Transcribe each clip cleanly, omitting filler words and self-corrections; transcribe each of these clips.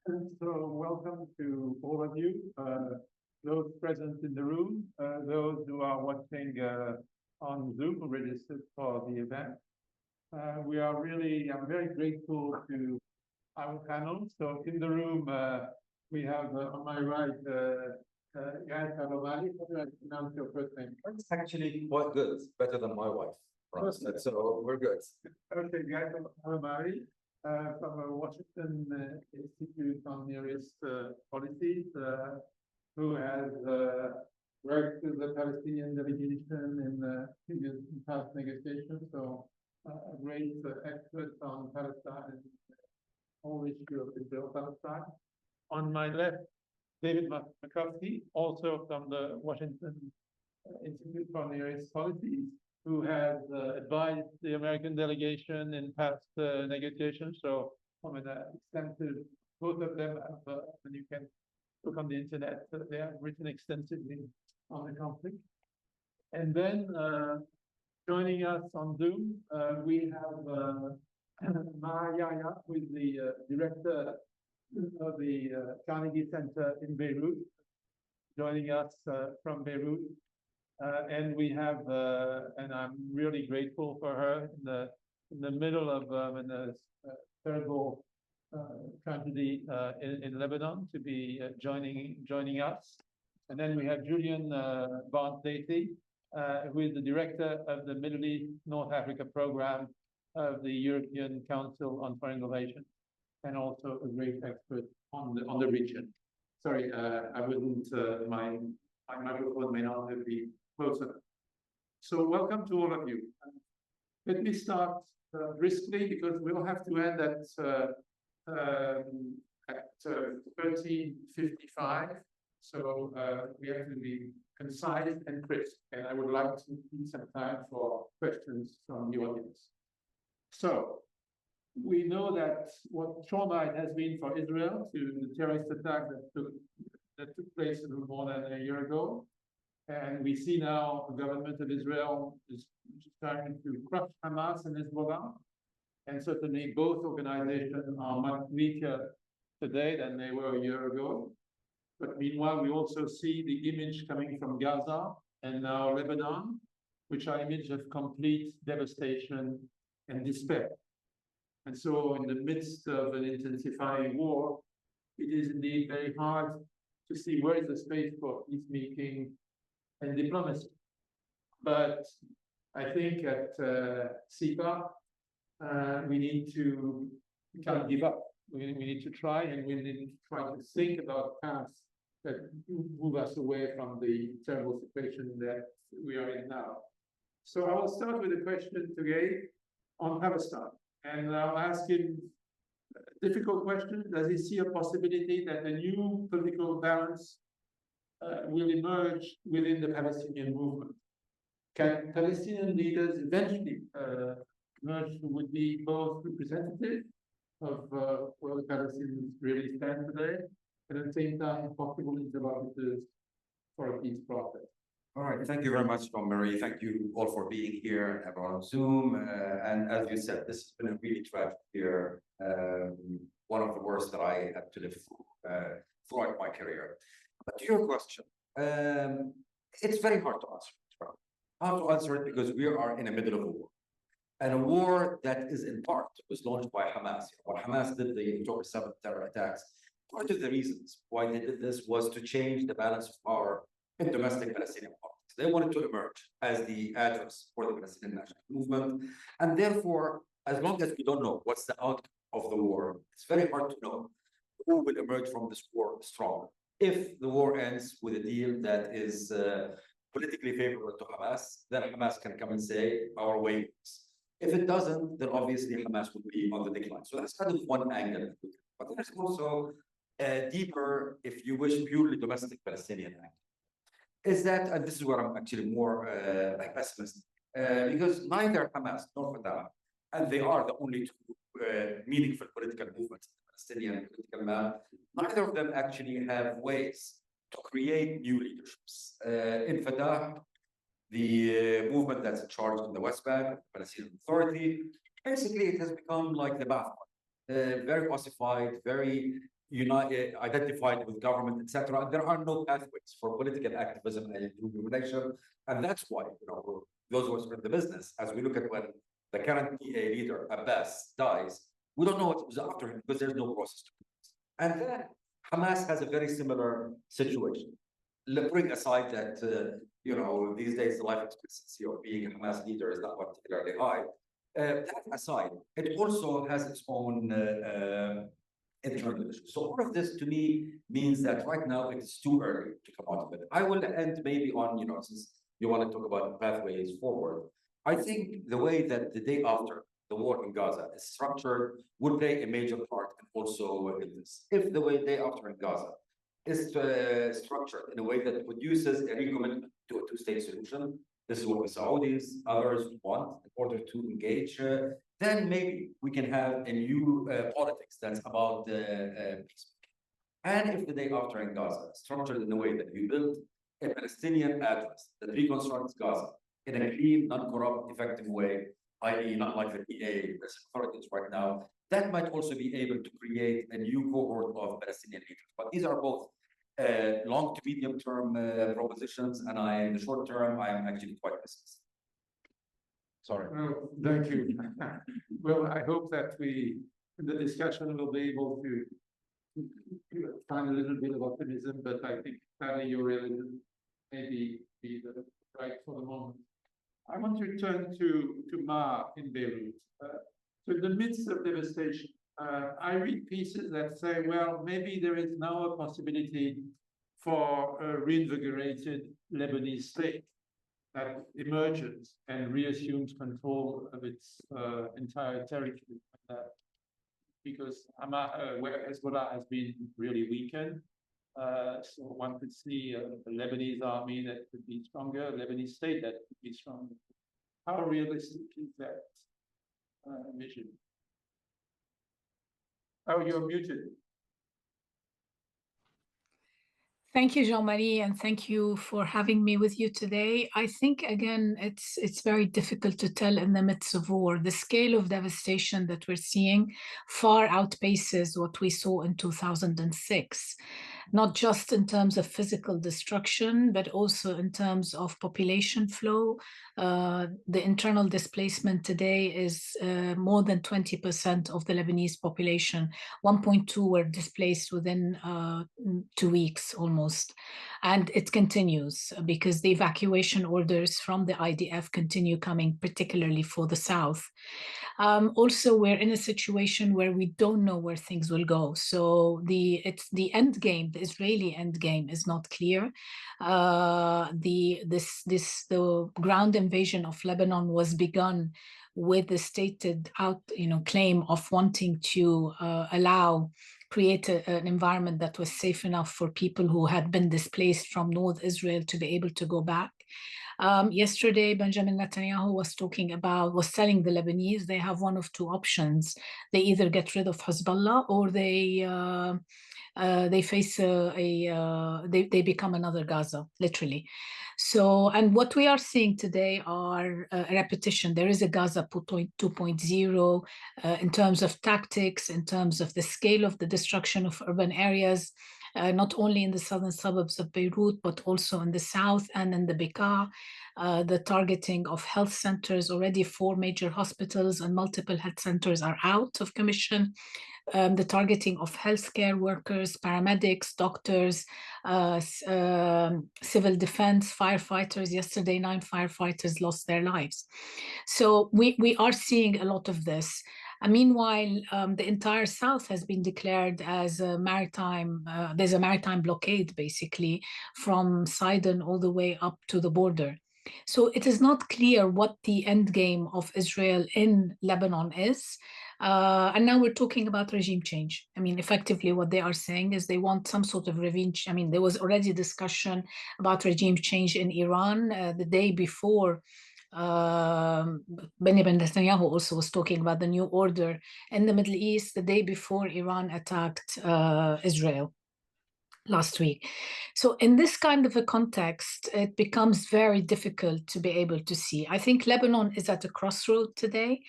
And so welcome to all of you, those present in the room, those who are watching on Zoom who registered for the event. I'm very grateful to our panel. So in the room, we have on my right, Guy Cavalli. How do I pronounce your first name? It's actually quite good, better than my wife. So we're good. Okay, Guy Cavalli. From Washington Institute on Near East Policies, who has worked with the Palestinian delegation in previous past negotiations, so a great expert on Palestine and the whole issue of Israel-Palestine. On my left, David McCarthy, also from the Washington Institute for Near East Policies, who has advised the American delegation in past negotiations. So, from an extensive, both of them have, and you can look on the internet, they have written extensively on the conflict. And then joining us on Zoom, we have Mahaya, who is the director of the Carnegie Center in Beirut, joining us from Beirut. And we have, and I'm really grateful for her in the middle of a terrible tragedy in Lebanon to be joining us. And then we have Julien Barnes-Dacey, who is the director of the Middle East North Africa program of the European Council on Foreign Relations, and also a great expert on the region. Sorry, I wouldn't. My microphone may not be closer. So welcome to all of you. Let me start briskly because we'll have to end at 13:55. So we have to be concise and crisp. And I would like to keep some time for questions from the audience. So we know that what trauma it has been for Israel to the terrorist attack that took place a little more than a year ago. And we see now the government of Israel is trying to crush Hamas and Hezbollah. And certainly both organizations are much weaker today than they were a year ago. But meanwhile, we also see the image coming from Gaza and now Lebanon, which are images of complete devastation and despair. And so in the midst of an intensifying war, it is indeed very hard to see where is the space for peacemaking and diplomacy. But I think at CEPA, we can't give up. We need to try, and we need to try to think about paths that move us away from the terrible situation that we are in now. So I will start with a question today on Palestine. And I'll ask him a difficult question. Does he see a possibility that a new political balance will emerge within the Palestinian movement? Can Palestinian leaders eventually emerge who would be both representative of where the Palestinians really stand today, and at the same time possible interlocutors for a peace process? All right, thank you very much, Jean-Marie. Thank you all for being here, everyone on Zoom. And as you said, this has been a really tragic year, one of the worst that I had to live through throughout my career. But to your question, it's very hard to answer. Hard to answer it because we are in the middle of a war. And a war that is in part was launched by Hamas. When Hamas did the October 7th terror attacks, part of the reasons why they did this was to change the balance of power in domestic Palestinian politics. They wanted to emerge as the address for the Palestinian national movement. And therefore, as long as we don't know what's the outcome of the war, it's very hard to know who will emerge from this war stronger. If the war ends with a deal that is politically favorable to Hamas, then Hamas can come and say, our way is. If it doesn't, then obviously Hamas will be on the decline. So that's kind of one angle. But there's also a deeper, if you wish, purely domestic Palestinian angle. Is that, and this is where I'm actually more pessimistic, because neither Hamas nor Fatah, and they are the only two meaningful political movements in the Palestinian political map, neither of them actually have ways to create new leaderships. In Fatah, the movement that's in charge in the West Bank, the Palestinian Authority, basically it has become like the Ba'ath, very ossified, very identified with government, etc. There are no pathways for political activism and illumination, and that's why those who are in the business, as we look at when the current PA leader Abbas dies, we don't know what was after him because there's no process. And then Hamas has a very similar situation. Putting aside that these days the life expectancy of being a Hamas leader is not particularly high. That aside, it also has its own internal issues. So all of this to me means that right now it's too early to come out of it. I will end maybe on, since you want to talk about pathways forward, I think the way that the day after the war in Gaza is structured will play a major part and also in this. If the way day after in Gaza is structured in a way that produces a recommitment to a two-state solution, this is what the Saudis, others want in order to engage, then maybe we can have a new politics that's about peace. And if the day after in Gaza is structured in a way that you build a Palestinian address that reconstructs Gaza in a clean, non-corrupt, effective way, i.e. not like the PA authorities right now, that might also be able to create a new cohort of Palestinian leaders. But these are both long to medium term propositions, and in the short term, I am actually quite pessimistic. Sorry. Well, thank you. Well, I hope that in the discussion, we'll be able to find a little bit of optimism, but I think finally your realism maybe be the right for the moment. I want to turn to Mar in Beirut. So in the midst of devastation, I read pieces that say, well, maybe there is now a possibility for a reinvigorated Lebanese state that emerges and reassumes control of its entire territory. Because where Hezbollah has been really weakened, so one could see a Lebanese army that could be stronger, a Lebanese state that could be stronger. How realistic is that vision? Oh, you're muted. Thank you, Jean-Marie, and thank you for having me with you today. I think, again, it's very difficult to tell in the midst of war. The scale of devastation that we're seeing far outpaces what we saw in 2006, not just in terms of physical destruction, but also in terms of population flow. The internal displacement today is more than 20% of the Lebanese population. 1.2 were displaced within 2 weeks almost. And it continues because the evacuation orders from the IDF continue coming, particularly for the south. Also, we're in a situation where we don't know where things will go. So the end game, the Israeli end game, is not clear. The ground invasion of Lebanon was begun with the stated claim of wanting to create an environment that was safe enough for people who had been displaced from North Israel to be able to go back. Yesterday, Benjamin Netanyahu was telling the Lebanese they have one of two options. They either get rid of Hezbollah or they face they become another Gaza, literally. So, and what we are seeing today are a repetition. There is a Gaza 2.0 in terms of tactics, in terms of the scale of the destruction of urban areas, not only in the southern suburbs of Beirut, but also in the south and in the Bekaa. The targeting of health centers, already 4 major hospitals and multiple health centers are out of commission. The targeting of healthcare workers, paramedics, doctors, civil defense, firefighters. Yesterday, 9 firefighters lost their lives. So we are seeing a lot of this. Meanwhile, the entire south has been declared as a maritime, there's a maritime blockade, basically, from Sidon all the way up to the border. So it is not clear what the end game of Israel in Lebanon is. And now we're talking about regime change. I mean, effectively, what they are saying is they want some sort of revenge. I mean, there was already discussion about regime change in Iran the day before. Benjamin Netanyahu also was talking about the new order in the Middle East the day before Iran attacked Israel last week. So in this kind of a context, it becomes very difficult to be able to see. I think Lebanon is at a crossroad today.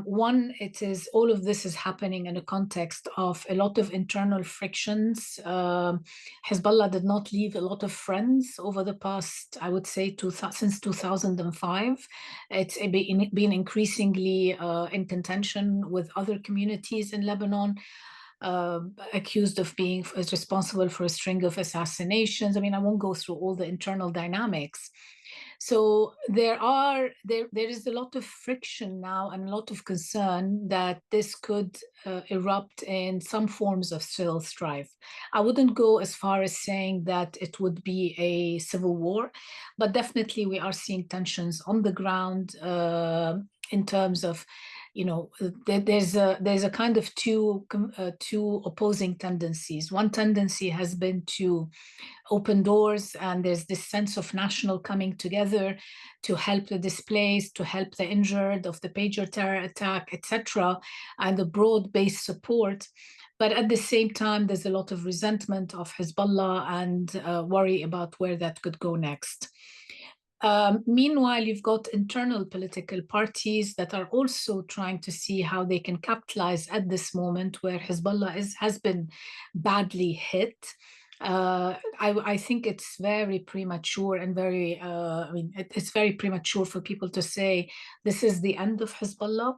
One, it is all of this is happening in a context of a lot of internal frictions. Hezbollah did not leave a lot of friends over the past, I would say, since 2005. It's been increasingly in contention with other communities in Lebanon, accused of being responsible for a string of assassinations. I mean, I won't go through all the internal dynamics. So there is a lot of friction now and a lot of concern that this could erupt in some forms of civil strife. I wouldn't go as far as saying that it would be a civil war, but definitely we are seeing tensions on the ground in terms of, you know, there's a kind of two opposing tendencies. One tendency has been to open doors, and there's this sense of national coming together to help the displaced, to help the injured of the pager terror attack, etc., and the broad-based support. But at the same time, there's a lot of resentment of Hezbollah and worry about where that could go next. Meanwhile, you've got internal political parties that are also trying to see how they can capitalize at this moment where Hezbollah has been badly hit. I think it's very premature and very, it's very premature for people to say this is the end of Hezbollah.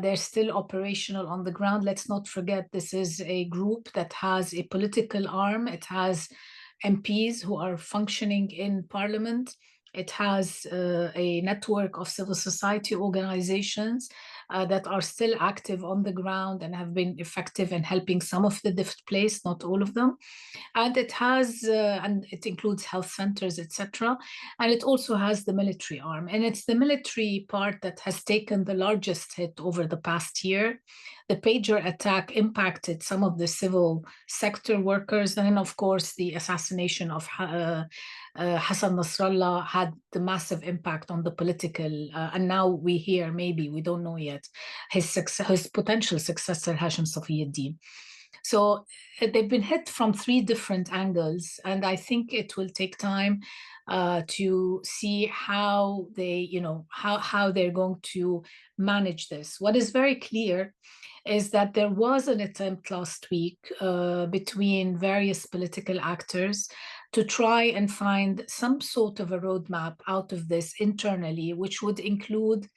They're still operational on the ground. Let's not forget this is a group that has a political arm. It has MPs who are functioning in parliament. It has a network of civil society organizations that are still active on the ground and have been effective in helping some of the displaced, not all of them. And it has, and it includes health centers, etc. And it also has the military arm. And it's the military part that has taken the largest hit over the past year. The pager attack impacted some of the civil sector workers. And then, of course, the assassination of Hassan Nasrallah had the massive impact on the political, and now we hear, maybe, we don't know yet, his potential successor, Hashim Safieddin. So they've been hit from three different angles, and I think it will take time to see how they, you know, how they're going to manage this. What is very clear is that there was an attempt last week between various political actors to try and find some sort of a roadmap out of this internally, which would include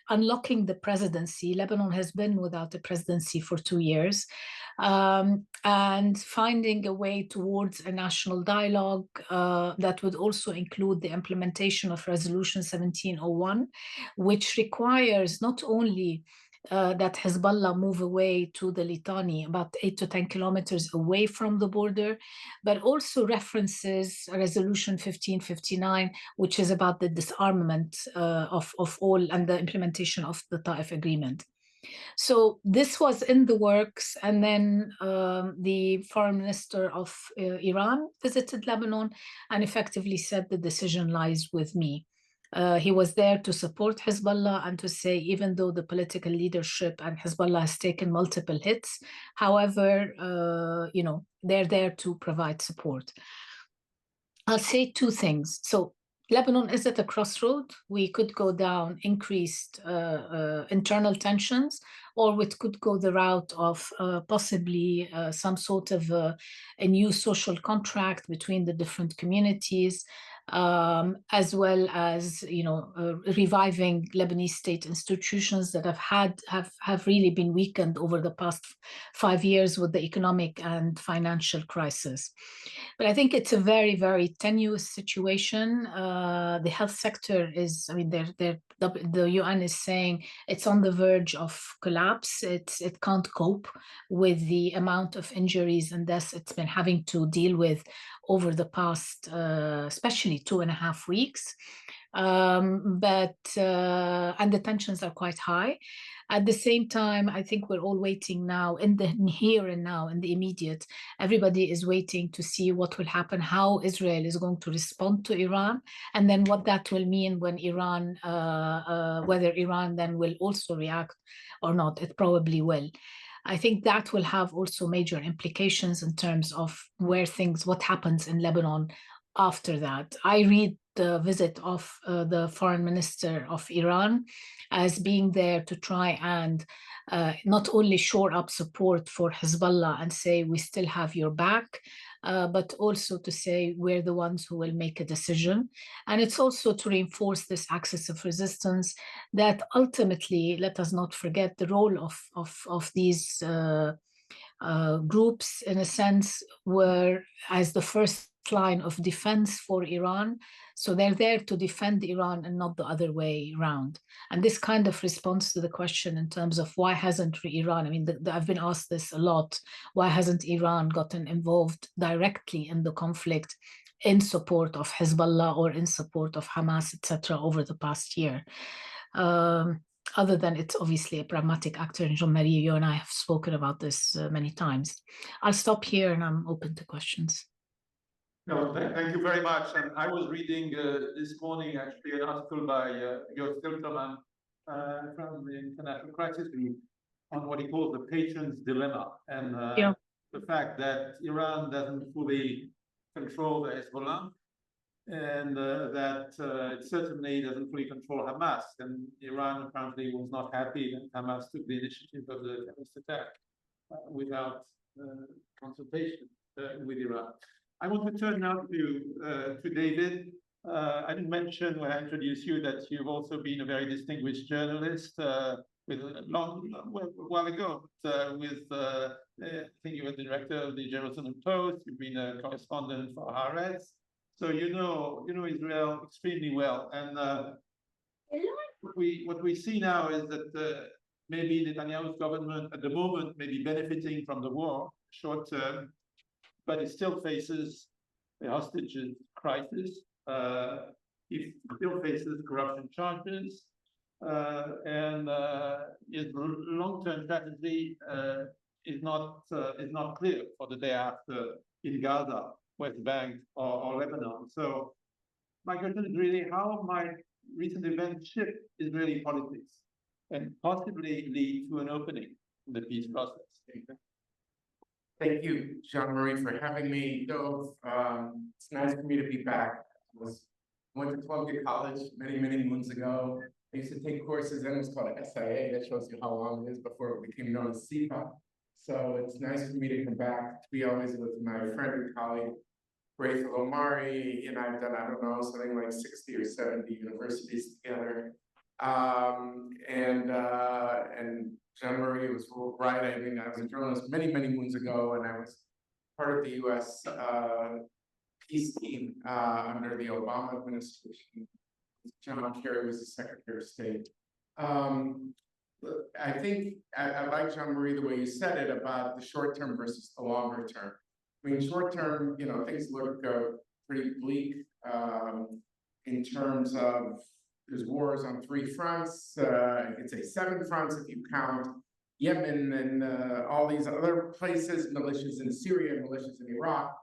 unlocking the presidency. Lebanon has been without a presidency for 2 years, and finding a way towards a national dialogue that would also include the implementation of Resolution 1701, which requires not only that Hezbollah move away to the Litani, about 8 to 10 kilometers away from the border, but also references Resolution 1559, which is about the disarmament of all and the implementation of the Taif Agreement. So this was in the works, and then the foreign minister of Iran visited Lebanon and effectively said the decision lies with me. He was there to support Hezbollah and to say, even though the political leadership and Hezbollah has taken multiple hits, however, you know, they're there to provide support. I'll say two things. So Lebanon is at a crossroad. We could go down increased internal tensions, or we could go the route of possibly some sort of a new social contract between the different communities, as well as, you know, reviving Lebanese state institutions that have really been weakened over the past 5 years with the economic and financial crisis. But I think it's a very, very tenuous situation. The health sector is, I mean, the UN is saying it's on the verge of collapse. It can't cope with the amount of injuries and deaths it's been having to deal with over the past, especially 2.5 weeks. And the tensions are quite high. At the same time, I think we're all waiting now in the here and now, in the immediate. Everybody is waiting to see what will happen, how Israel is going to respond to Iran, and then what that will mean when Iran, whether Iran then will also react or not. It probably will. I think that will have also major implications in terms of what happens in Lebanon after that. I read visit of the foreign minister of Iran as being there to try and not only shore up support for Hezbollah and say we still have your back, but also to say we're the ones who will make a decision. And it's also to reinforce this axis of resistance that ultimately, let us not forget the role of these groups, in a sense, were as the first line of defense for Iran. So they're there to defend Iran and not the other way around. And this kind of response to the question in terms of why hasn't Iran, I mean, I've been asked this a lot, why hasn't Iran gotten involved directly in the conflict in support of Hezbollah or in support of Hamas, etc., over the past year? Other than it's obviously a pragmatic actor, and Jean-Marie, you and I have spoken about this many times. I'll stop here and I'm open to questions. No, thank you very much. And I was reading this morning actually an article by Jörg Stilterman from the International Crisis Group on what he calls the patron's dilemma, and the fact that Iran doesn't fully control the Hezbollah, and that it certainly doesn't fully control Hamas. And Iran apparently was not happy that Hamas took the initiative of the terrorist attack without consultation with Iran. I want to turn now to David. I didn't mention when I introduced you that you've also been a very distinguished journalist with a while ago. I think you were the director of the Jerusalem Post. You've been a correspondent for Haaretz, so you know Israel extremely well. And what we see now is that maybe Netanyahu's government at the moment may be benefiting from the war short term, but it still faces a hostages crisis. It still faces corruption charges, and its long-term strategy is not clear for the day after in Gaza, West Bank, or Lebanon. So my question is really, how might recent events shift Israeli politics and possibly lead to an opening in the peace process? Thank you, Jean-Marie, for having me. Dov, it's nice for me to be back. I went to Columbia College many, many moons ago. I used to take courses, and it was called SIA. That shows you how long it is before it became known as CIPA. So it's nice for me to come back, to be always with my friend and colleague, Rafe Omari, and I've done, I don't know, something like 60 or 70 universities together. And Jean-Marie was right. I mean, I was a journalist many, many moons ago, and I was part of the U.S. peace team under the Obama administration. John Kerry was the Secretary of State. I think I like, Jean-Marie, the way you said it about the short term versus the longer term. I mean, short term, things look pretty bleak in terms of there's wars on 3 fronts. I could say 7 fronts if you count Yemen and all these other places, militias in Syria, militias in Iraq.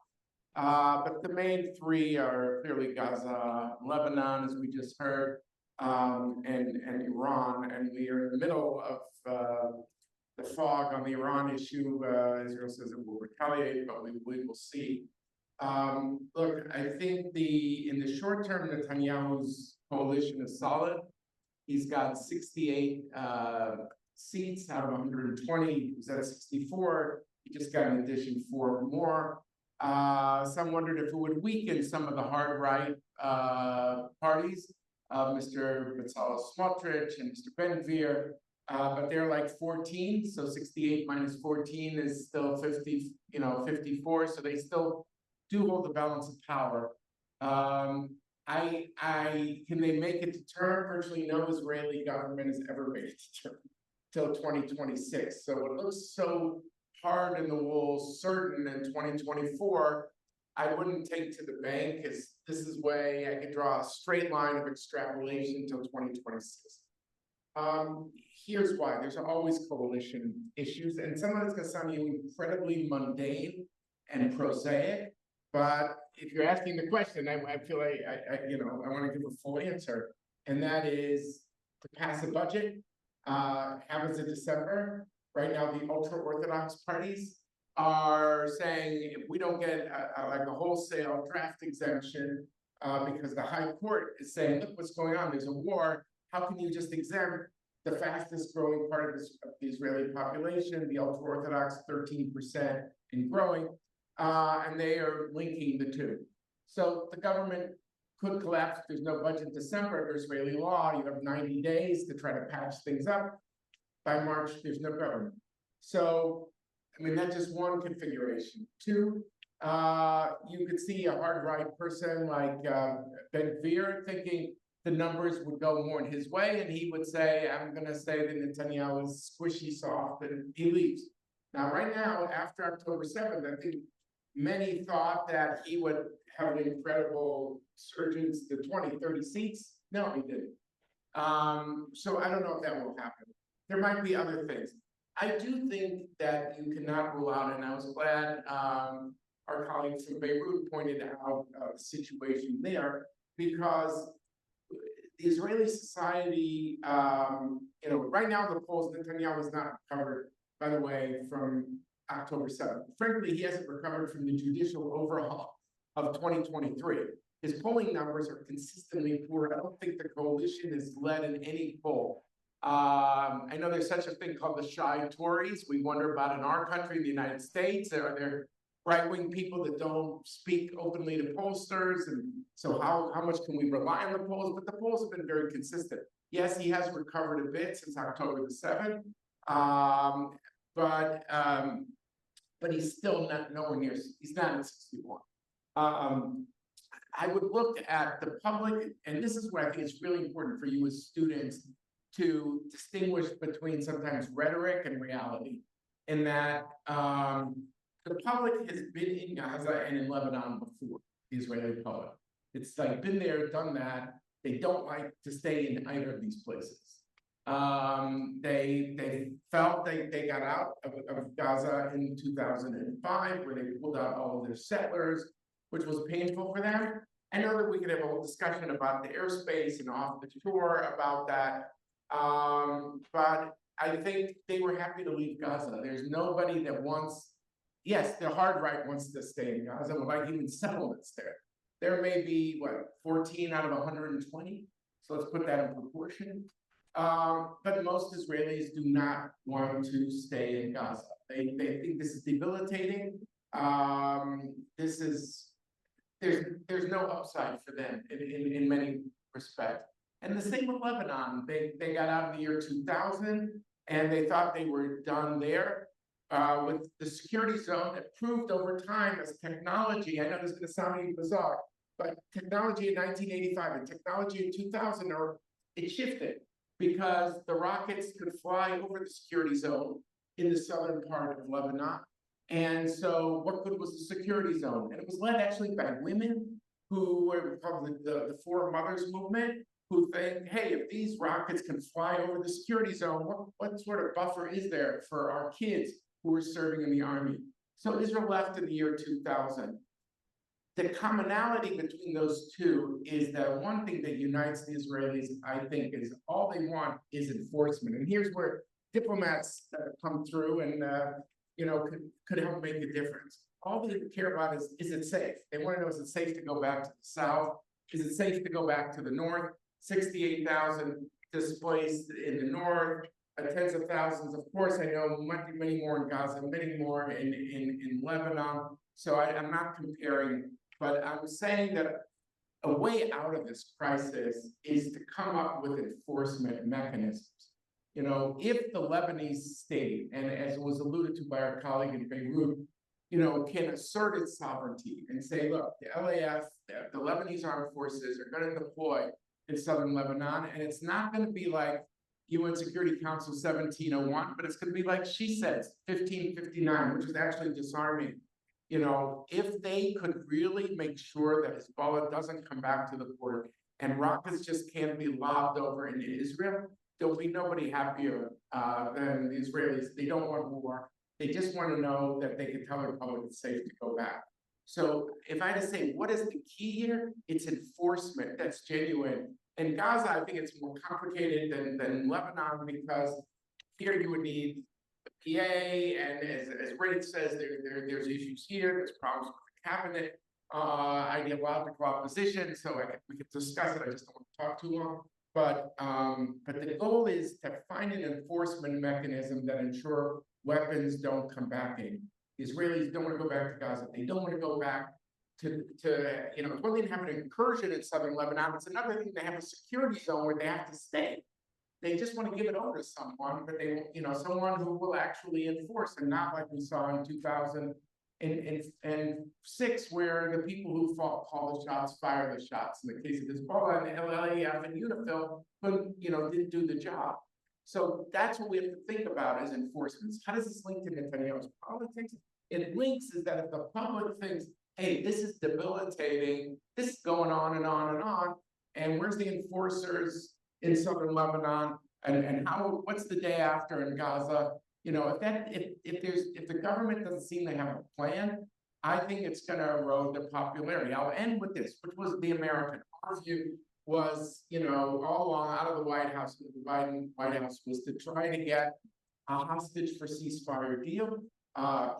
But the main 3 are clearly Gaza, Lebanon, as we just heard, and Iran. And we are in the middle of the fog on the Iran issue. Israel says it will retaliate, but we will see. Look, I think in the short term, Netanyahu's coalition is solid. He's got 68 seats out of 120. He was at 64. He just got an addition 4 more. Some wondered if it would weaken some of the hard right parties, Mr. Bezalel Smotrich and Mr. Ben-Gvir, but they're like 14, so 68 minus 14 is still 50, 54, so they still do hold the balance of power. Can they make it to term? Virtually no Israeli government has ever made it to term till 2026. So it looks so hard in the wool, certain in 2024, I wouldn't take to the bank, because this is way I could draw a straight line of extrapolation till 2026. Here's why. There's always coalition issues, and some of it's going to sound incredibly mundane and prosaic, but if you're asking the question, I feel like I want to give a full answer, and that is to pass a budget happens in December. Right now, the ultra-Orthodox parties are saying if we don't get like a wholesale draft exemption, because the High Court is saying, look what's going on, there's a war. How can you just exempt the fastest growing part of the Israeli population, the ultra-Orthodox 13% and growing, and they are linking the two. So the government could collapse if there's no budget in December under Israeli law. You have 90 days to try to patch things up. By March, there's no government. So, I mean, that's just one configuration. Two, you could see a hard right person like Ben-Gvir thinking the numbers would go more in his way, and he would say, I'm going to say that Netanyahu is squishy soft, and he leaves. Now, right now, after October 7th, I think many thought that he would have an incredible surge to 20, 30 seats. No, he didn't. So I don't know if that will happen. There might be other things. I do think that you cannot rule out, and I was glad our colleagues from Beirut pointed out the situation there, because the Israeli society, right now the polls, Netanyahu is not recovered, by the way, from October 7th. Frankly, he hasn't recovered from the judicial overhaul of 2023. His polling numbers are consistently poor. I don't think the coalition is led in any poll. I know there's such a thing called the shy Tories. We wonder about in our country, the United States. Are there right-wing people that don't speak openly to pollsters? And so how much can we rely on the polls? But the polls have been very consistent. Yes, he has recovered a bit since October the 7th. But he's still not nowhere near, he's not at 61. I would look at the public, and this is what I think is really important for you as students to distinguish between sometimes rhetoric and reality, in that the public has been in Gaza and in Lebanon before, the Israeli public. It's like been there, done that. They don't like to stay in either of these places. They felt they got out of Gaza in 2005, where they pulled out all of their settlers, which was painful for them. I know that we could have a whole discussion about the airspace and off the shore about that. But I think they were happy to leave Gaza. There's nobody that wants, yes, the hard right wants to stay in Gaza, would like even settlements there. There may be, 14 out of 120? So let's put that in proportion. But most Israelis do not want to stay in Gaza. They think this is debilitating. There's no upside for them in many respects. And the same with Lebanon. They got out in the year 2000, and they thought they were done there. With the security zone that proved over time as technology, I know this is going to sound bizarre, but technology in 1985 and technology in 2000, it shifted, because the rockets could fly over the security zone in the southern part of Lebanon. And so what good was the security zone? And it was led actually by women who were called the Four Mothers movement, who think, hey, if these rockets can fly over the security zone, what sort of buffer is there for our kids who were serving in the army? So Israel left in the year 2000. The commonality between those two is that one thing that unites the Israelis, I think, is all they want is enforcement. And here's where diplomats come through and could help make a difference. All they care about is it safe? They want to know, is it safe to go back to the south? Is it safe to go back to the north? 68,000 displaced in the north, tens of thousands. Of course, I know many more in Gaza, many more in Lebanon. So I'm not comparing, but I'm saying that a way out of this crisis is to come up with enforcement mechanisms. If the Lebanese state, and as was alluded to by our colleague in Beirut, can assert its sovereignty and say, look, the LAF, the Lebanese armed forces are going to deploy in southern Lebanon, and it's not going to be like UN Security Council 1701, but it's going to be like she says, 1559, which is actually disarming. If they could really make sure that Hezbollah doesn't come back to the border and rockets just can't be lobbed over into Israel, there will be nobody happier than the Israelis. They don't want war. They just want to know that they can tell their public it's safe to go back. So if I had to say, what is the key here? It's enforcement that's genuine. In Gaza, I think it's more complicated than Lebanon, because here you would need the PA, and as Ray says, there's issues here, there's problems with the cabinet. ideological opposition, so we could discuss it. I just don't want to talk too long. But the goal is to find an enforcement mechanism that ensure weapons don't come back in. The Israelis don't want to go back to Gaza. They don't want to go back to it's one thing to have an incursion in southern Lebanon. It's another thing to have a security zone where they have to stay. They just want to give it over to someone, but they, someone who will actually enforce, and not like we saw in 2006, where the people who call the shots fire the shots. In the case of Hezbollah and the LLAF and UNIFIL, didn't do the job. So that's what we have to think about as enforcements. How does this link to Netanyahu's politics? It links is that if the public thinks, hey, this is debilitating, this is going on and on and on, and where's the enforcers in southern Lebanon, and what's the day after in Gaza? If the government doesn't seem to have a plan, I think it's going to erode their popularity. I'll end with this, which was the American. Our view was, all along out of the White House, the Biden White House, was to try to get a hostage for ceasefire deal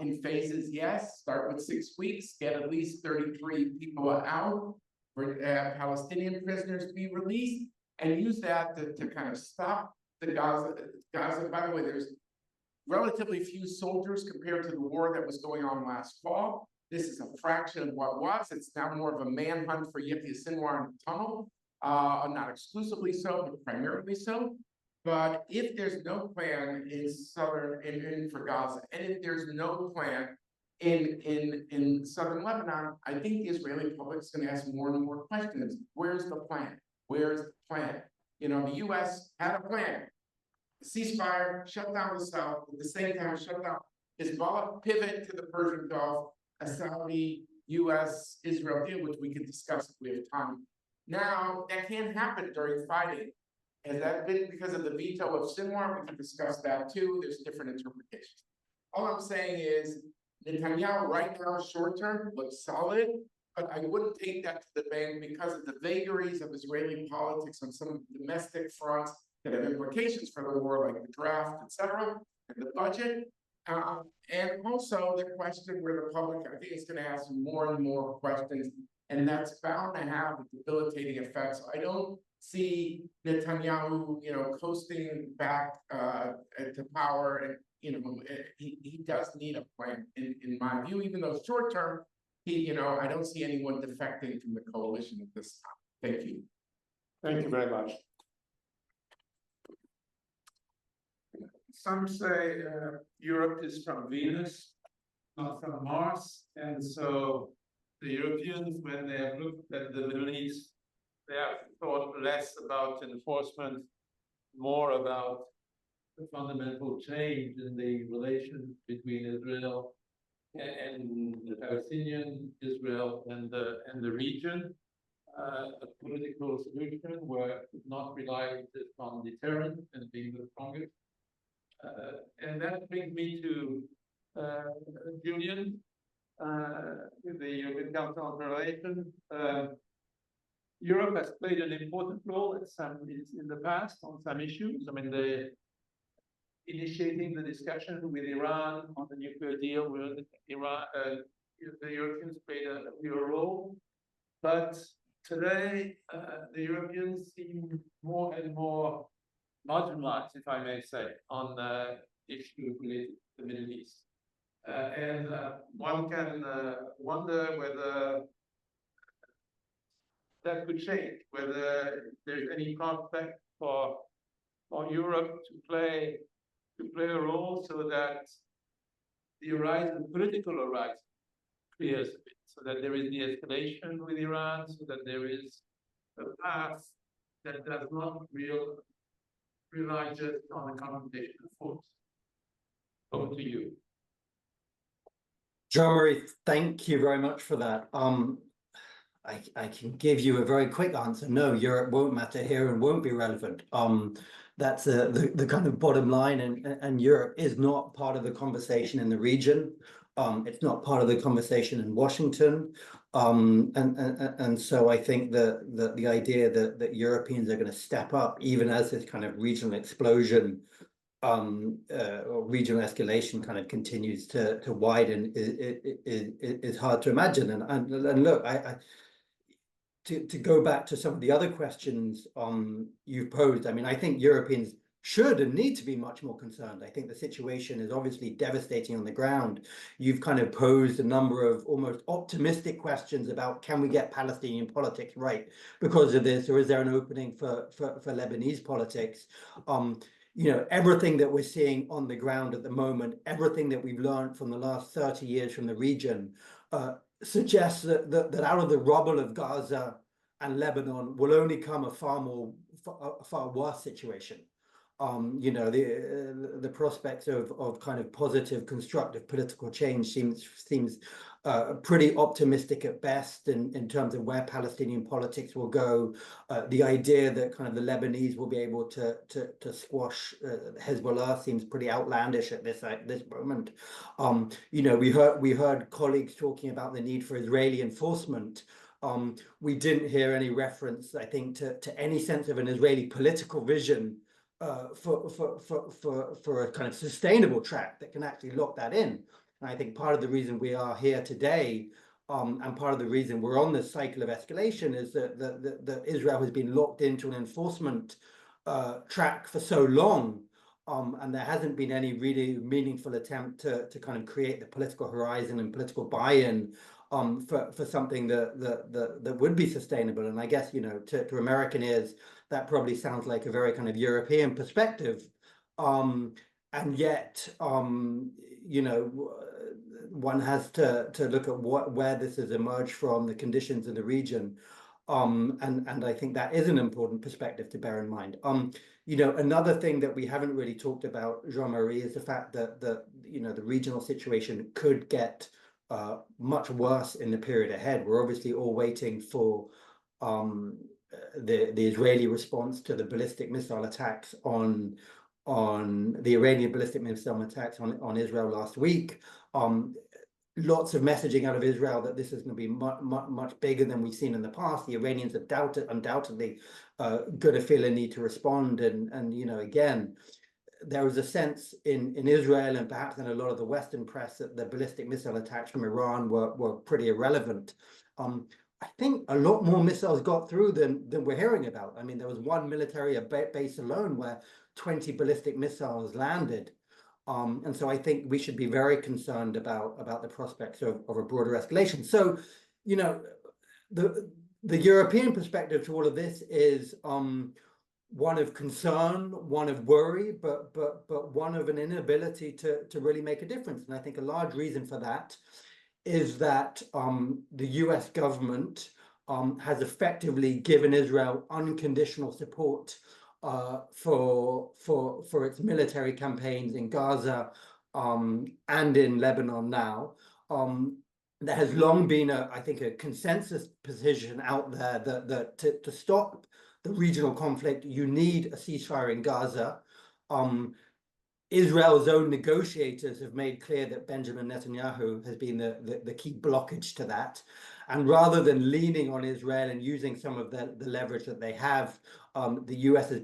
in phases. Yes, start with 6 weeks, get at least 33 people out, for Palestinian prisoners be released, and use that to kind of stop the Gaza. By the way, there's relatively few soldiers compared to the war that was going on last fall. This is a fraction of what was. It's now more of a manhunt for Yahya Sinwar in the tunnel. Not exclusively so, but primarily so. But if there's no plan in for Gaza, and if there's no plan in southern Lebanon, I think the Israeli public is going to ask more and more questions. Where's the plan? Where's the plan? The U.S. had a plan. Ceasefire, shut down the South, at the same time shut down Hezbollah, pivot to the Persian Gulf, a Saudi, U.S., Israel deal, which we can discuss if we have time. Now, that can't happen during fighting. Has that been because of the veto of Sinwar? We can discuss that too. There's different interpretations. All I'm saying is Netanyahu right now, short term, looks solid, but I wouldn't take that to the bank because of the vagaries of Israeli politics on some domestic fronts that have implications for the war, like the draft, etc., and the budget. And also the question where the public, I think, is going to ask more and more questions, and that's bound to have a debilitating effect. So I don't see Netanyahu, coasting back to power, and he does need a plan, in my view. Even though short term, I don't see anyone defecting from the coalition at this time. Thank you. Thank you very much. Some say Europe is from Venus, not from Mars, and so the Europeans, when they have looked at the Middle East, they have thought less about enforcement, more about the fundamental change in the relations between Israel and the Palestinian, Israel and the region. A political solution where it would not rely just on deterrence and being the strongest. And that brings me to Julien, with the European Council on Relations. Europe has played an important role in the past on some issues. I mean, initiating the discussion with Iran on the nuclear deal with Iran, the Europeans played a real role. But today, the Europeans seem more and more marginalized, if I may say, on issues related to the Middle East. And one can wonder whether that could change, whether there's any prospect for Europe to play a role so that the political horizon clears a bit, so that there is de-escalation with Iran, so that there is a path that does not rely just on the confrontation of force. Over to you. Jean-Marie, thank you very much for that. I can give you a very quick answer. No, Europe won't matter here and won't be relevant. That's the kind of bottom line, and Europe is not part of the conversation in the region. It's not part of the conversation in Washington. And so I think that the idea that Europeans are going to step up, even as this kind of regional explosion or regional escalation kind of continues to widen is hard to imagine. And look, to go back to some of the other questions you've posed, I mean, I think Europeans should and need to be much more concerned. I think the situation is obviously devastating on the ground. You've kind of posed a number of almost optimistic questions about, can we get Palestinian politics right because of this, or is there an opening for Lebanese politics? You know, everything that we're seeing on the ground at the moment, everything that we've learned from the last 30 years from the region, suggests that out of the rubble of Gaza and Lebanon will only come a far worse situation. You know, the prospects of kind of positive, constructive political change seems pretty optimistic at best in terms of where Palestinian politics will go. The idea that kind of the Lebanese will be able to squash Hezbollah seems pretty outlandish at this moment. You know, we heard colleagues talking about the need for Israeli enforcement. We didn't hear any reference, I think, to any sense of an Israeli political vision for a kind of sustainable track that can actually lock that in. And I think part of the reason we are here today, and part of the reason we're on this cycle of escalation, is that Israel has been locked into an enforcement track for so long, and there hasn't been any really meaningful attempt to kind of create the political horizon and political buy-in for something that would be sustainable. And I guess, you know, to American ears, that probably sounds like a very kind of European perspective. And yet, you know, one has to look at where this has emerged from, the conditions in the region. And I think that is an important perspective to bear in mind. You know, another thing that we haven't really talked about, Jean-Marie, is the fact that you know, the regional situation could get much worse in the period ahead. We're obviously all waiting for the Israeli response to the ballistic missile attacks on the Iranian ballistic missile attacks on Israel last week. Lots of messaging out of Israel that this is going to be much bigger than we've seen in the past. The Iranians have undoubtedly got to feel a need to respond. And you know, again, there was a sense in Israel and perhaps in a lot of the Western press that the ballistic missile attacks from Iran were pretty irrelevant. I think a lot more missiles got through than we're hearing about. I mean, there was one military base alone where 20 ballistic missiles landed. And so I think we should be very concerned about the prospects of a broader escalation. So, you know, the European perspective to all of this is one of concern, one of worry, but one of an inability to really make a difference. And I think a large reason for that is that the US government has effectively given Israel unconditional support for its military campaigns in Gaza and in Lebanon now. There has long been, I think, a consensus position out there that to stop the regional conflict, you need a ceasefire in Gaza. Israel's own negotiators have made clear that Benjamin Netanyahu has been the key blockage to that. And rather than leaning on Israel and using some of the leverage that they have, the US has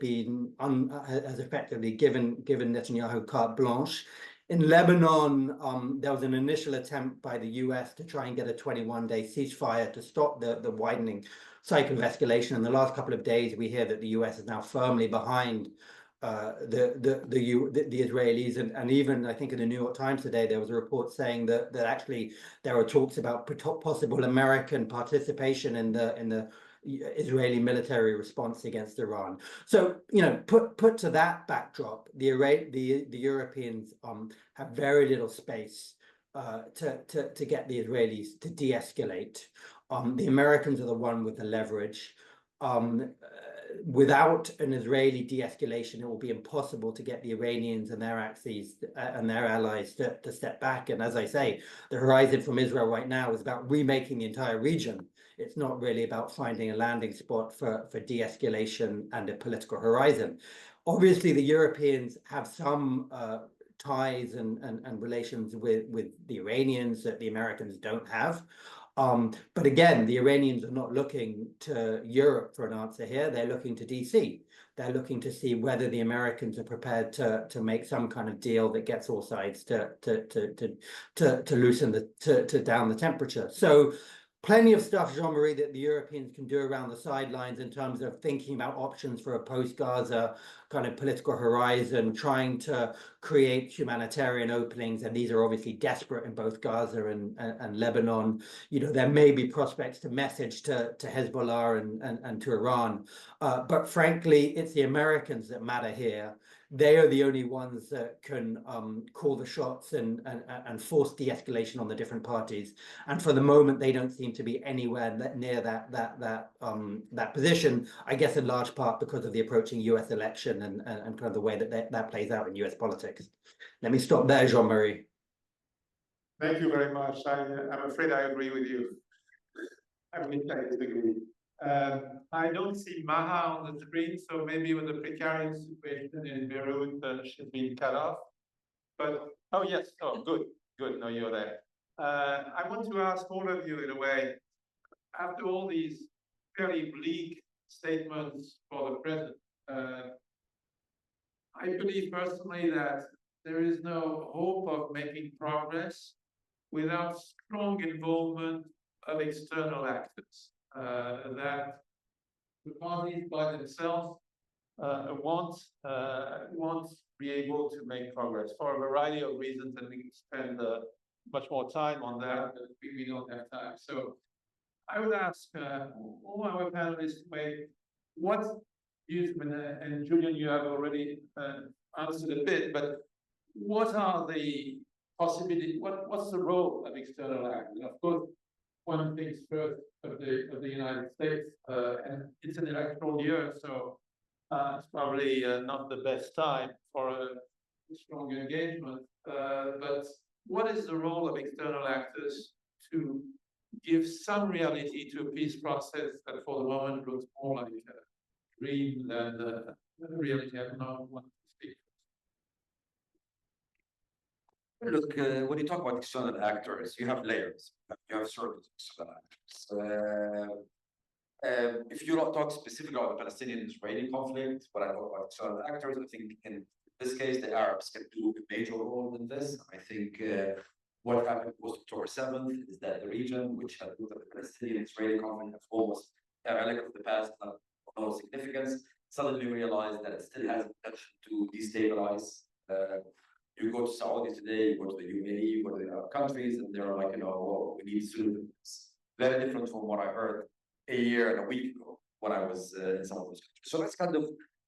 effectively given Netanyahu carte blanche. In Lebanon, there was an initial attempt by the US to try and get a 21-day ceasefire to stop the widening cycle of escalation. In the last couple of days, we hear that the US is now firmly behind the Israelis, and even I think in the New York Times today there was a report saying that actually there are talks about possible American participation in the Israeli military response against Iran. So, you know, put to that backdrop, the Europeans have very little space to get the Israelis to de-escalate. The Americans are the one with the leverage. Without an Israeli de-escalation, it will be impossible to get the Iranians and their axes and their allies to step back. And as I say, the horizon from Israel right now is about remaking the entire region. It's not really about finding a landing spot for de-escalation and a political horizon. Obviously, the Europeans have some ties and relations with the Iranians that the Americans don't have. But again, the Iranians are not looking to Europe for an answer here. They're looking to DC. they're looking to see whether the Americans are prepared to make some kind of deal that gets all sides to loosen to down the temperature. So plenty of stuff, Jean-Marie, that the Europeans can do around the sidelines in terms of thinking about options for a post-Gaza kind of political horizon, trying to create humanitarian openings, and these are obviously desperate in both Gaza and Lebanon. You know, there may be prospects to message to Hezbollah and to Iran, but frankly, it's the Americans that matter here. They are the only ones that can call the shots and force de-escalation on the different parties. And for the moment, they don't seem to be anywhere near that position. I guess in large part because of the approaching U.S. election and kind of the way that plays out in U.S. politics. Let me stop there, Jean-Marie. Thank you very much. I'm afraid I agree with you. I mean, I disagree. I don't see Maha on the screen, so maybe with the precarious situation in Beirut, she's been cut off. But, oh yes, oh, good, no, you're there. I want to ask all of you in a way, after all these very bleak statements for the present, I believe personally that there is no hope of making progress without strong involvement of external actors. That the parties by themselves won't be able to make progress for a variety of reasons, and we can spend much more time on that, but we don't have time. So I would ask all our panelists to make what you, and Julien, you have already answered a bit, but what are the possibilities, what's the role of external actors? Of course, one thing's first of the United States, and it's an electoral year, so it's probably not the best time for a strong engagement. But what is the role of external actors to give some reality to a peace process that for the moment looks more like a dream than the reality? I don't know what to speak. Look, when you talk about external actors, you have layers. You have circles of external actors. If you don't talk specifically about the Palestinian-Israeli conflict, but I talk about external actors, I think in this case, the Arabs can do a major role in this. I think what happened post October 7th is that the region, which had looked at the Palestinian-Israeli conflict as almost a relic of the past, not of no significance, suddenly realized that it still has potential to destabilize. You go to Saudi today, you go to the UAE, you go to the Arab countries, and they're like, well, we need solutions. Very different from what I heard a year and a week ago when I was in some of those countries. So that's kind of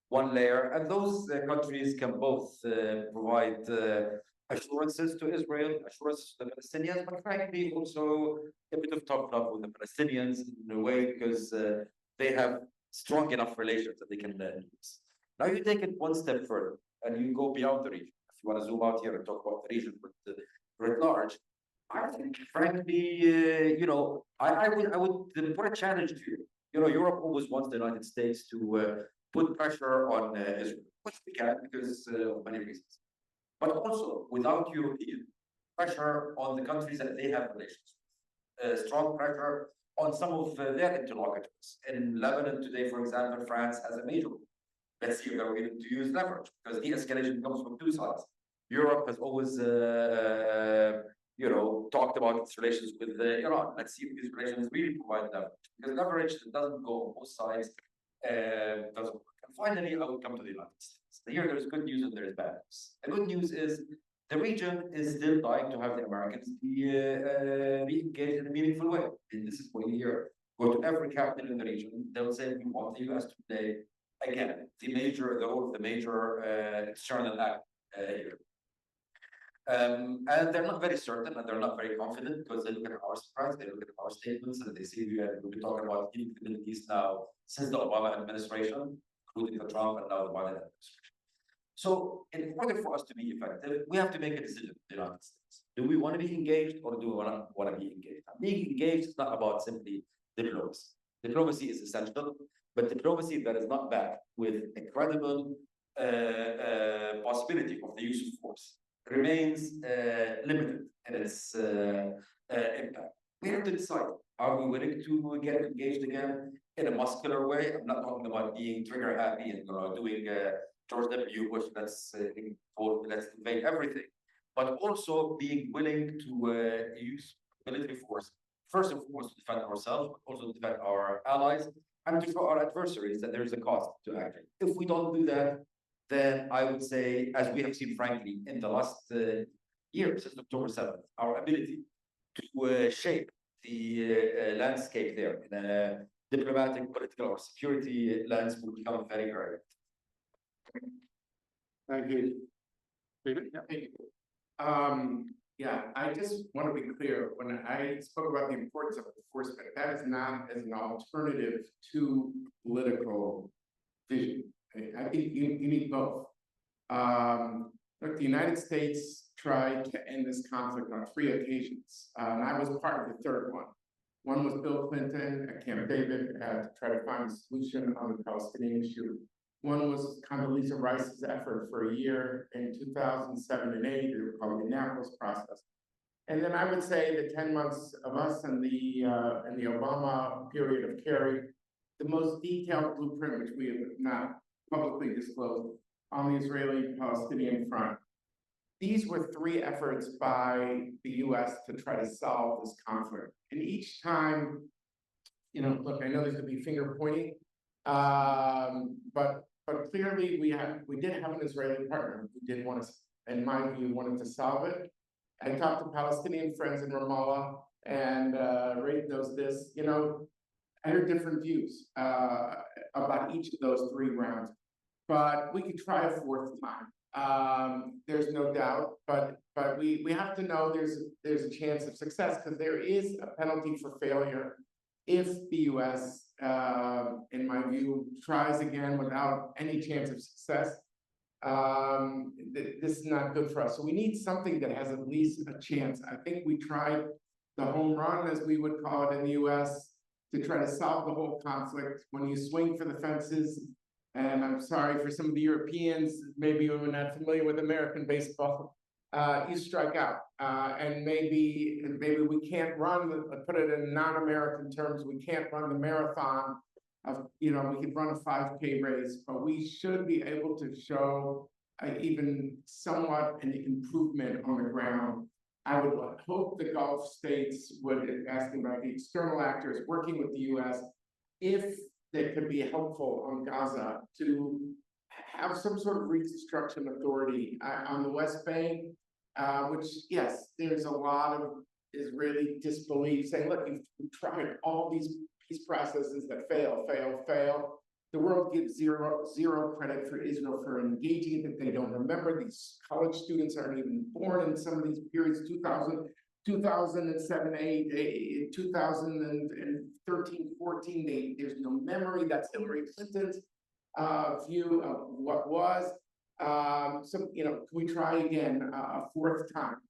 one layer. And those countries can both provide assurances to Israel, assurances to the Palestinians, but frankly also a bit of tough love with the Palestinians in a way because they have strong enough relations that they can use. Now you take it one step further and you go beyond the region. If you want to zoom out here and talk about the region writ large, I think, frankly, I would put a challenge to you. Europe always wants the United States to put pressure on Israel, which we can because of many reasons. But also, without European pressure on the countries that they have relations with, strong pressure on some of their interlocutors. In Lebanon today, for example, France has a major role. Let's see if they're willing to use leverage, because de-escalation comes from two sides. Europe has always talked about its relations with Iran. Let's see if these relations really provide leverage. Because leverage that doesn't go on both sides doesn't work. And finally, I will come to the United States. Here, there's good news and there is bad news. The good news is the region is still dying to have the Americans be engaged in a meaningful way. And this is what you hear. Go to every capital in the region, they'll say, we want the U.S. to play, again, the role of the major external act here. And they're not very certain and they're not very confident because they look at our surprise, they look at our statements, and they see we've been talking about instabilities now since the Obama administration, including the Trump and now the Biden administration. So in order for us to be effective, we have to make a decision in the United States. Do we want to be engaged or do we want to be engaged? Being engaged is not about simply diplomacy. Diplomacy is essential, but diplomacy that is not backed with a credible possibility of the use of force remains limited in its impact. We have to decide, Are we willing to get engaged again in a muscular way? I'm not talking about being trigger happy and doing George W. Bush, let's invade everything, but also being willing to use military force, first and foremost to defend ourselves, but also to defend our allies and to show our adversaries that there is a cost to acting. If we don't do that, then I would say, as we have seen, frankly, in the last year, since October 7th, our ability to shape the landscape there in a diplomatic, political, or security lens will become very urgent. Thank you. David? Yeah. Thank you. Yeah, I just want to be clear, when I spoke about the importance of enforcement, that is not as an alternative to political vision. I think you need both. Look, the United States tried to end this conflict on 3 occasions, and I was part of the third one. One was Bill Clinton at Camp David to try to find a solution on the Palestinian issue. One was Condoleezza Rice's effort for a year in 2007 and 8, called the Annapolis process. And then I would say the 10 months of us and the Obama period of Kerry, the most detailed blueprint, which we have not publicly disclosed, on the Israeli-Palestinian front. These were 3 efforts by the US to try to solve this conflict. And each time, look, I know there's gonna be finger pointing, but clearly we did have an Israeli partner who did want to, in my view, wanted to solve it. I talked to Palestinian friends in Ramallah, and Ray knows this, I heard different views about each of those 3 rounds, but we could try a 4th time. There's no doubt, but we have to know there's a chance of success, because there is a penalty for failure if the US, in my view, tries again without any chance of success. This is not good for us. So we need something that has at least a chance. I think we tried the home run, as we would call it in the US, to try to solve the whole conflict. When you swing for the fences, and I'm sorry for some of the Europeans, maybe we're not familiar with American baseball, you strike out. And maybe we can't run, put it in non-American terms, we can't run the marathon of, we could run a 5K race, but we should be able to show even somewhat an improvement on the ground. I would hope the Gulf states would, asking about the external actors working with the US, if they could be helpful on Gaza to have some sort of reconstruction authority on the West Bank, which, yes, there's a lot of Israeli disbelief saying, look, we've tried all these peace processes that fail. The world gives zero credit for Israel for engaging that they don't remember. These college students aren't even born in some of these periods, 2007, 8, 2013, 14, there's no memory. That's Hillary Clinton's view of what was. So, can we try again a 4th time?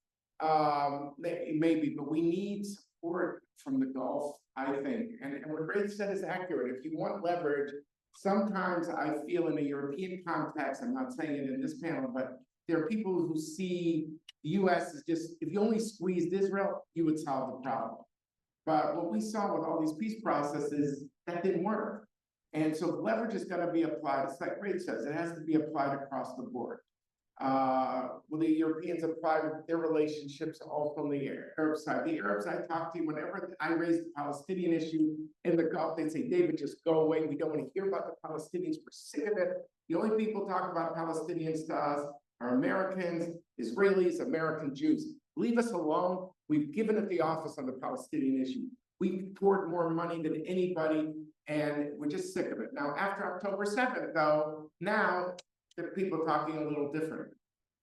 Maybe, but we need support from the Gulf, I think. And what Ray said is accurate. If you want leverage, sometimes I feel in a European context, I'm not saying it in this panel, but there are people who see the US as just, if you only squeezed Israel, you would solve the problem. But what we saw with all these peace processes, that didn't work. And so leverage is going to be applied. It's like Ray says, it has to be applied across the board. Will the Europeans apply their relationships also on the Arab side? The Arabs I talk to, whenever I raise the Palestinian issue in the Gulf, they say, David, just go away. We don't want to hear about the Palestinians. We're sick of it. The only people talk about Palestinians to us are Americans, Israelis, American Jews. Leave us alone. We've given it the office on the Palestinian issue. We poured more money than anybody, and we're just sick of it. Now, after October 7th, though, now there are people talking a little different.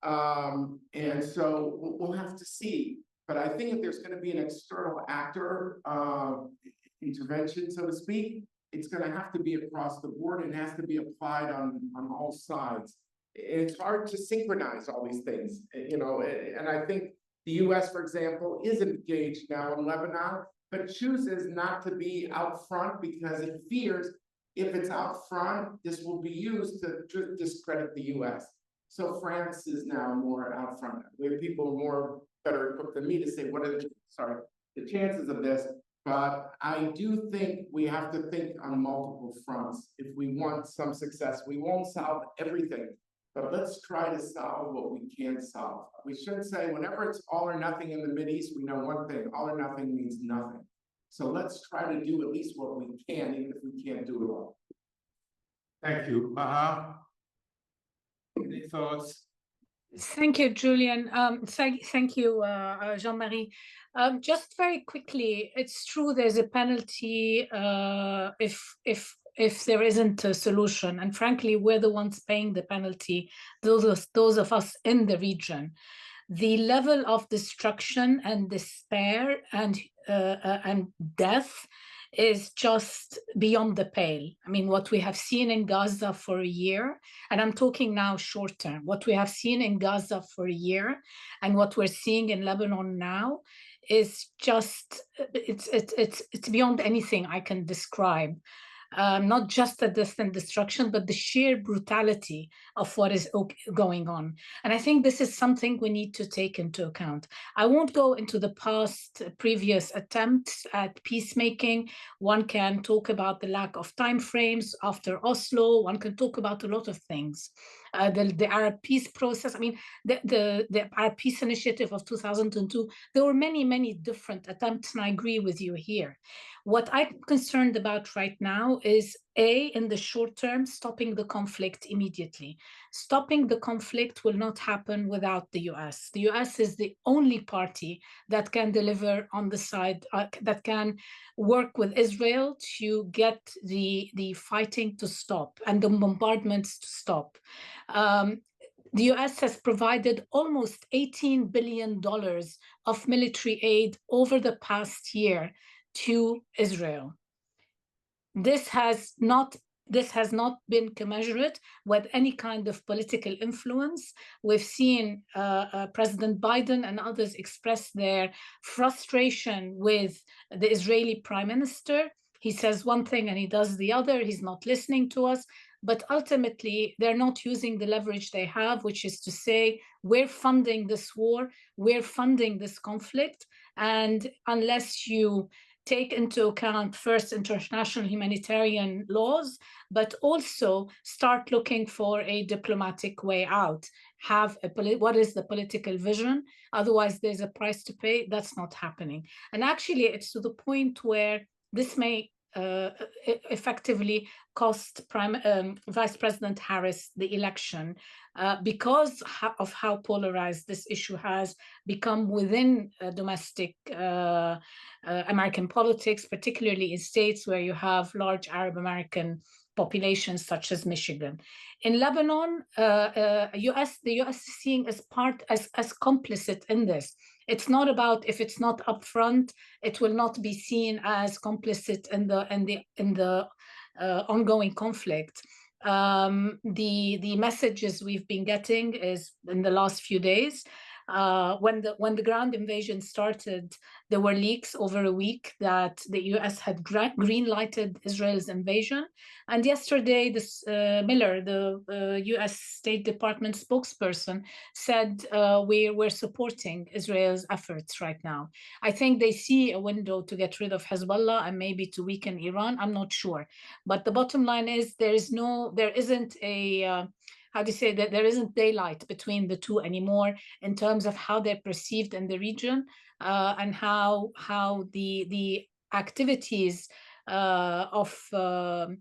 And so we'll have to see. But I think if there's going to be an external actor intervention, so to speak, it's going to have to be across the board and has to be applied on all sides. It's hard to synchronize all these things, and I think the US, for example, is engaged now in Lebanon, but chooses not to be out front because it fears if it's out front, this will be used to discredit the US. So France is now more out front. Where people are better equipped than me to say, what are the chances of this? But I do think we have to think on multiple fronts. If we want some success, we won't solve everything, but let's try to solve what we can solve. We shouldn't say whenever it's all or nothing in the Mideast, we know one thing, all or nothing means nothing. So let's try to do at least what we can, even if we can't do it all. Thank you. Any thoughts? Thank you, Julien. Thank you, Jean-Marie. Just very quickly, it's true there's a penalty if there isn't a solution, and frankly, we're the ones paying the penalty. Those of us in the region. The level of destruction and despair and death is just beyond the pale. I mean, what we have seen in Gaza for a year, and I'm talking now short term, what we have seen in Gaza for a year and what we're seeing in Lebanon now is just, it's beyond anything I can describe. Not just the death and destruction, but the sheer brutality of what is going on. And I think this is something we need to take into account. I won't go into the previous attempts at peacemaking. One can talk about the lack of timeframes after Oslo. One can talk about a lot of things. The Arab peace process, I mean, the Arab peace initiative of 2002, there were many, many different attempts, and I agree with you here. What I'm concerned about right now is, A, in the short term, stopping the conflict immediately. Stopping the conflict will not happen without the US. The US is the only party that can deliver on the side, that can work with Israel to get the fighting to stop and the bombardments to stop. The US has provided almost $18 billion of military aid over the past year to Israel. This has not been commensurate with any kind of political influence. We've seen President Biden and others express their frustration with the Israeli Prime Minister. He says one thing and he does the other. He's not listening to us. But ultimately, they're not using the leverage they have, which is to say, we're funding this war, we're funding this conflict, and unless you take into account first international humanitarian laws, but also start looking for a diplomatic way out. What is the political vision? Otherwise, there's a price to pay. That's not happening. And actually, it's to the point where this may effectively cost Vice President Harris the election because of how polarized this issue has become within domestic American politics, particularly in states where you have large Arab American populations such as Michigan. In Lebanon, the US is seen as complicit in this. It's not about, if it's not upfront, it will not be seen as complicit in the ongoing conflict. The messages we've been getting is in the last few days. When the ground invasion started, there were leaks over a week that the US had green-lighted Israel's invasion. And yesterday, Miller, the US State Department spokesperson, said we're supporting Israel's efforts right now. I think they see a window to get rid of Hezbollah and maybe to weaken Iran. I'm not sure. But the bottom line is there isn't a how do you say that there isn't daylight between the two anymore in terms of how they're perceived in the region and how the activities of the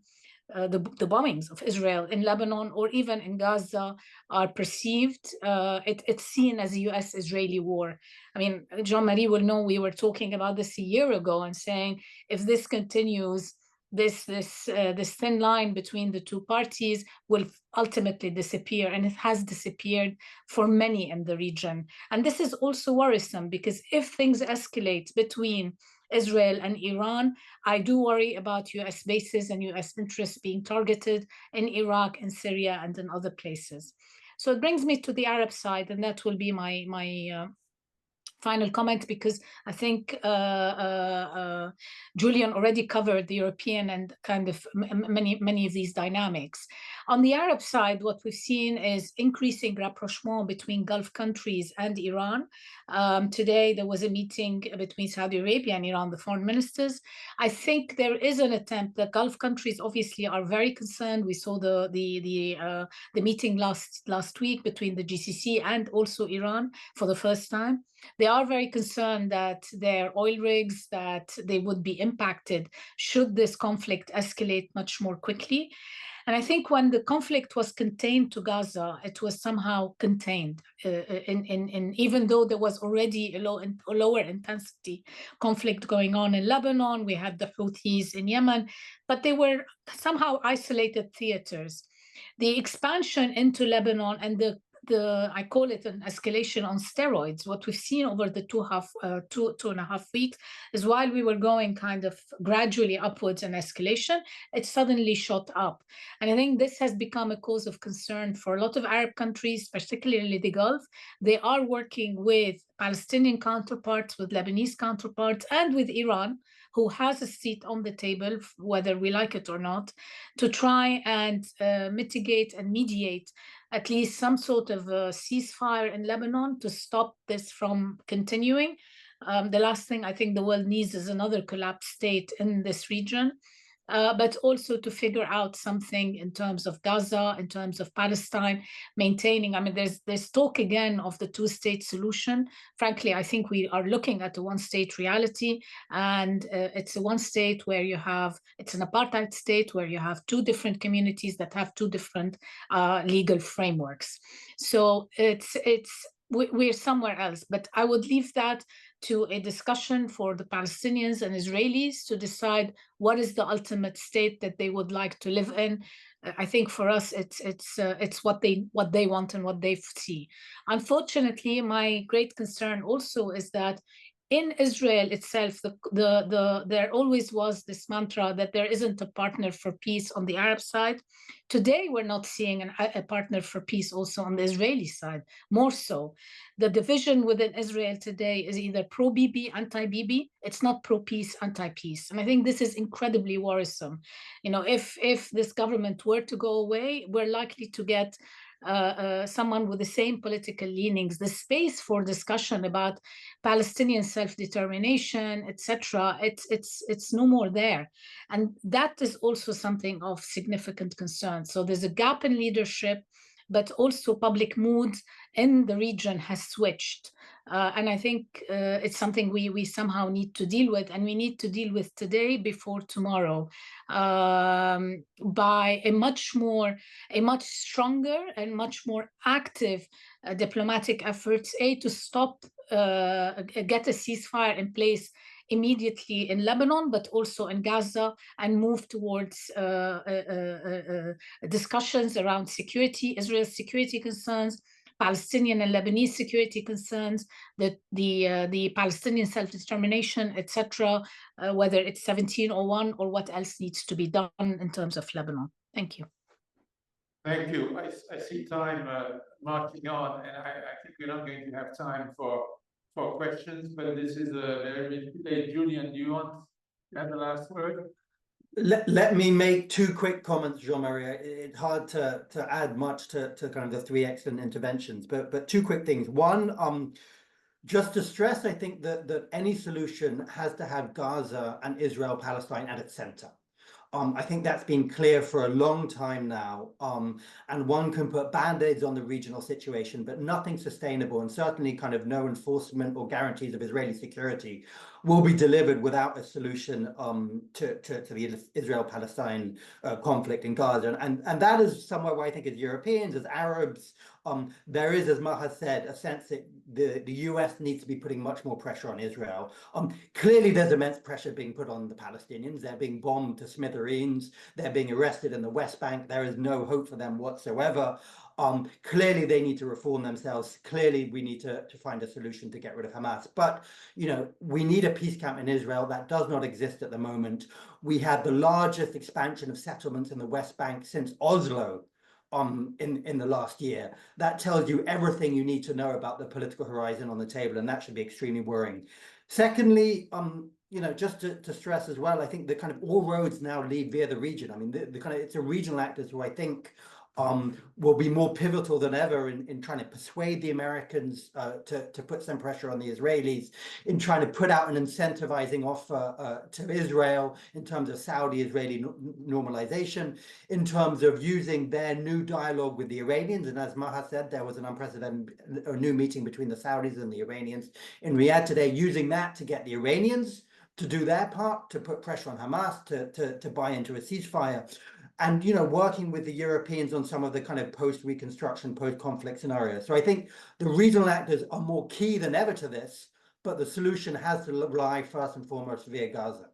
bombings of Israel in Lebanon or even in Gaza are perceived. It's seen as a US-Israeli war. I mean, Jean-Marie will know we were talking about this a year ago and saying if this continues, this thin line between the two parties will ultimately disappear, and it has disappeared for many in the region. And this is also worrisome because if things escalate between Israel and Iran, I do worry about US bases and US interests being targeted in Iraq, in Syria, and in other places. So it brings me to the Arab side, and that will be my final comment, because I think Julien already covered the European and kind of many of these dynamics. On the Arab side, what we've seen is increasing rapprochement between Gulf countries and Iran. Today, there was a meeting between Saudi Arabia and Iran, the foreign ministers. I think there is an attempt. The Gulf countries obviously are very concerned. We saw the meeting last week between the GCC and also Iran for the first time. They are very concerned that their oil rigs, that they would be impacted should this conflict escalate much more quickly. And I think when the conflict was contained to Gaza, it was somehow contained. Even though there was already a lower intensity conflict going on in Lebanon, we had the Houthis in Yemen, but they were somehow isolated theaters. The expansion into Lebanon and the I call it an escalation on steroids. What we've seen over the two and a half weeks is while we were going kind of gradually upwards in escalation, it suddenly shot up. And I think this has become a cause of concern for a lot of Arab countries, particularly the Gulf. They are working with Palestinian counterparts, with Lebanese counterparts, and with Iran, who has a seat on the table, whether we like it or not, to try and mitigate and mediate at least some sort of a ceasefire in Lebanon to stop this from continuing. The last thing I think the world needs is another collapsed state in this region. But also to figure out something in terms of Gaza, in terms of Palestine, maintaining. I mean, there's talk again of the two-state solution. Frankly, I think we are looking at a one-state reality, and it's a one-state where it's an apartheid state where you have two different communities that have two different legal frameworks. So we're somewhere else, but I would leave that to a discussion for the Palestinians and Israelis to decide what is the ultimate state that they would like to live in. I think for us, it's what they want and what they see. Unfortunately, my great concern also is that in Israel itself, there always was this mantra that there isn't a partner for peace on the Arab side. Today, we're not seeing a partner for peace also on the Israeli side, more so. The division within Israel today is either pro-Bibi, anti-Bibi. It's not pro-peace, anti-peace. And I think this is incredibly worrisome. If this government were to go away, we're likely to get someone with the same political leanings. The space for discussion about Palestinian self-determination, etc., it's no more there. And that is also something of significant concern. So there's a gap in leadership, but also public mood in the region has switched. And I think it's something we somehow need to deal with, and we need to deal with today before tomorrow, by a much stronger and much more active diplomatic efforts, to stop, get a ceasefire in place immediately in Lebanon, but also in Gaza, and move towards discussions around security, Israel's security concerns, Palestinian and Lebanese security concerns, the Palestinian self-determination, etc., whether it's 1701 or what else needs to be done in terms of Lebanon. Thank you. Thank you. I see time marching on, and I think we're not going to have time for questions, but this is a very late. Julien, do you want to have the last word? Let me make two quick comments, Jean-Marie. It's hard to add much to kind of the three excellent interventions, but two quick things. One, just to stress, I think that any solution has to have Gaza and Israel, Palestine at its center. I think that's been clear for a long time now, and one can put band-aids on the regional situation, but nothing sustainable, and certainly kind of no enforcement or guarantees of Israeli security will be delivered without a solution to the Israel-Palestine conflict in Gaza. And that is somewhere where I think as Europeans, as Arabs, there is, as Maha said, a sense that the US needs to be putting much more pressure on Israel. Clearly, there's immense pressure being put on the Palestinians. They're being bombed to smithereens. They're being arrested in the West Bank. There is no hope for them whatsoever. Clearly, they need to reform themselves. Clearly, we need to find a solution to get rid of Hamas. But, we need a peace camp in Israel. That does not exist at the moment. We had the largest expansion of settlements in the West Bank since Oslo in the last year. That tells you everything you need to know about the political horizon on the table, and that should be extremely worrying. Secondly, just to stress as well, I think the kind of all roads now lead via the region. I mean, the kind of it's a regional actors who I think will be more pivotal than ever in trying to persuade the Americans to put some pressure on the Israelis, in trying to put out an incentivizing offer to Israel in terms of Saudi-Israeli normalization, in terms of using their new dialogue with the Iranians. And as Maha said, there was an unprecedented new meeting between the Saudis and the Iranians in Riyadh today, using that to get the Iranians to do their part, to put pressure on Hamas to buy into a ceasefire. And, you know, working with the Europeans on some of the kind of post-reconstruction, post-conflict scenarios. So I think the regional actors are more key than ever to this, but the solution has to lie first and foremost via Gaza.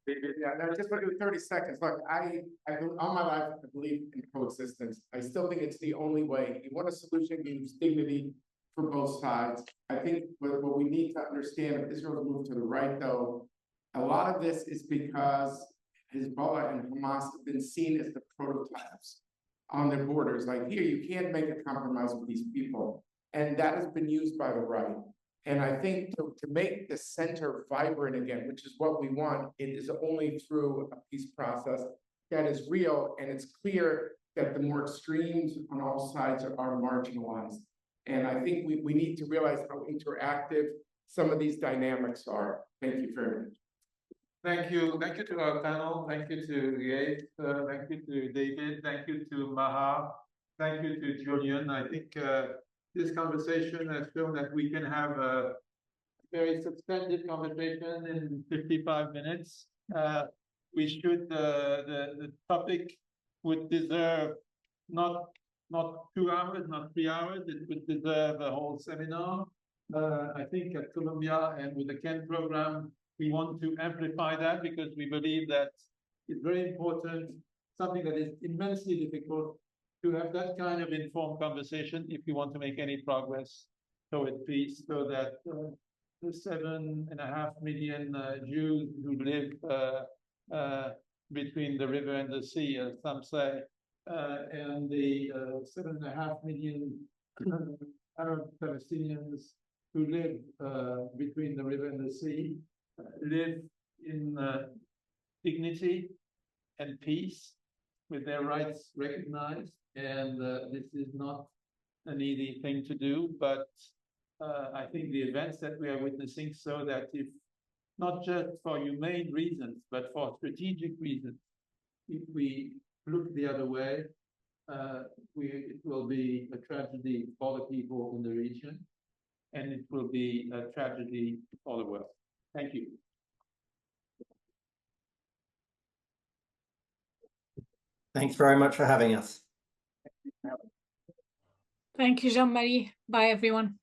Yeah, no, just for 30 seconds. Look, all my life, I believe in coexistence. I still think it's the only way. You want a solution, gives dignity for both sides. I think what we need to understand, if Israel's moved to the right, though, a lot of this is because Hezbollah and Hamas have been seen as the prototypes on their borders. Like, here, you can't make a compromise with these people. And that has been used by the right. And I think to make the center vibrant again, which is what we want, it is only through a peace process that is real. And it's clear that the more extremes on all sides are marginalized. And I think we need to realize how interactive some of these dynamics are. Thank you very much. Thank you to our panel. Thank you to Riet. Thank you to David. Thank you to Maha. Thank you to Julien. I think this conversation has shown that we can have a very substantive conversation in 55 minutes. We should, the topic would deserve not 2 hours, not 3 hours. It would deserve a whole seminar. I think at Columbia and with the Ken program, we want to amplify that because we believe that it's very important, something that is immensely difficult, to have that kind of informed conversation if you want to make any progress toward peace, so that the 7.5 million Jews who live between the river and the sea, as some say, and the 7.5 million Arab Palestinians who live between the river and the sea, live in dignity and peace with their rights recognized. And this is not an easy thing to do, but I think the events that we are witnessing show that if not just for humane reasons, but for strategic reasons, if we look the other way, it will be a tragedy for the people in the region, and it will be a tragedy for the world. Thank you. Thanks very much for having us. Thank you, Jean-Marie. Bye, everyone.